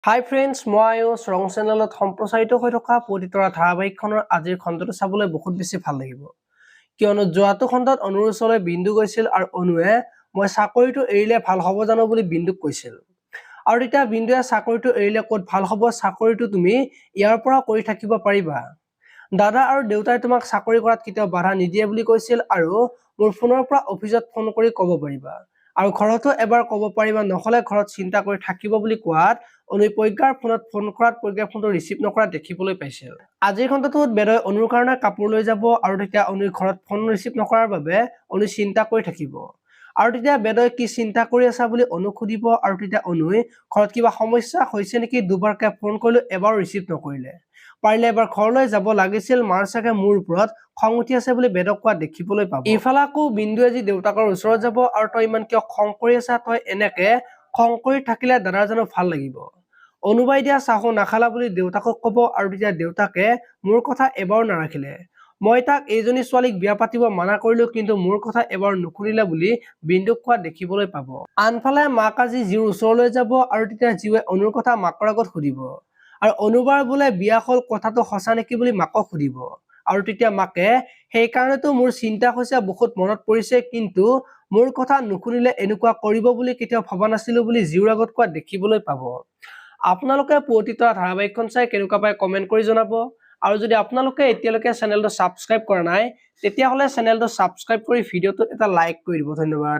হাই friends, মই আয়ুষ ৰং চেনেলত সম্প্ৰচাৰিত হৈ থকা পতিতৰা ধাৰাবাহিকখনৰ আজিৰ খণ্ডটো চাবলৈ বহুত বেছি ভাল লাগিব। কিয়নো যোৱাটো খণ্ডত অনুৰ ওচৰলৈ বিন্দু গৈছিল আৰু অনুৱে মই চাকৰিটো এৰিলে ভাল হ'ব জানো বুলি বিন্দুক কৈছিল। আৰু তেতিয়া বিন্দুৱে চাকৰিটো এৰিলে ক'ত ভাল হ'ব, চাকৰিটো তুমি ইয়াৰ পৰা কৰি থাকিব পাৰিবা। দাদা আৰু দেউতাই তোমাক চাকৰি কৰাত কেতিয়াও বাধা নিদিয়ে বুলি কৈছিল আৰু মোৰ ফোনৰ পৰা অফিচত ফোন কৰি ক'ব পাৰিবা। আৰু ঘৰতো এবাৰ ক'ব পাৰিবা, নহ'লে ঘৰত চিন্তা কৰি থাকিব বুলি কোৱাত অনুই প্ৰজ্ঞাৰ ফোনত ফোন কৰাত প্ৰজ্ঞাৰ ফোনটো ৰিচিভ নকৰা দেখিবলৈ পাইছিল। আজিৰ খণ্ডটোত বেদই অনুৰ কাৰণে কাপোৰ লৈ যাব আৰু তেতিয়া অনুই ঘৰত ফোন ৰিচিভ নকৰাৰ বাবে অনুই চিন্তা কৰি থাকিব। আৰু তেতিয়া বেদই কি চিন্তা কৰি আছা বুলি অনুক সুধিব আৰু তেতিয়া অনুই ঘৰত কিবা সমস্যা হৈছে নেকি দুবাৰকে ফোন কৰিলো, এবাৰ ৰিচিভ নকৰিলে। পাৰিলে এবাৰ ঘৰলৈ যাব লাগিছিল, মাৰ চাগে মোৰ ওপৰত খং উঠি আছে বুলি বেদক কোৱা দেখিবলৈ পাব। ইফালে আকৌ বিন্দুৱে যি দেউতাকৰ ওচৰত যাব আৰু তই ইমান কিয় খং কৰি আছা, তই এনেকে খং কৰি থাকিলে দাদাৰ জানো ভাল লাগিব। অনুবাই দিয়া চাহু নাখালা বুলি দেউতাকক ক'ব আৰু তেতিয়া দেউতাকে মোৰ কথা এবাৰো নাৰাখিলে। মই তাক এইজনী ছোৱালীক বিয়া পাতিব মানা কৰিলো, কিন্তু মোৰ কথা এবাৰ নুশুনিলে বুলি বিন্দুক কোৱা দেখিবলৈ পাব। আনফালে মাক আজি জীউৰ ওচৰলৈ যাব আৰু তেতিয়া জীউৱে অনুৰ কথা মাকৰ আগত সুধিব আৰু অনুবাৰ বোলে বিয়া হ'ল, কথাটো সঁচা নেকি বুলি মাকক সুধিব। আৰু তেতিয়া মাকে সেইকাৰণেতো মোৰ চিন্তা হৈছে, বহুত মনত পৰিছে, কিন্তু মোৰ কথা নুশুনিলে এনেকুৱা কৰিব বুলি কেতিয়াও ভবা নাছিলো বুলি জীউৰ আগত কোৱা দেখিবলৈ পাব। আপোনালোকে পতিতৰা ধাৰাবাহিকখন চাই কেনেকুৱা পায় কমেন্ট কৰি জনাব। আৰু যদি আপোনালোকে এতিয়ালৈকে চেনেলটো ছাবস্ক্ৰাইব কৰা নাই তেতিয়াহ'লে চেনেলটো ছাবস্ক্ৰাইব কৰি ভিডিঅ'টোত এটা লাইক কৰি দিব। ধন্যবাদ।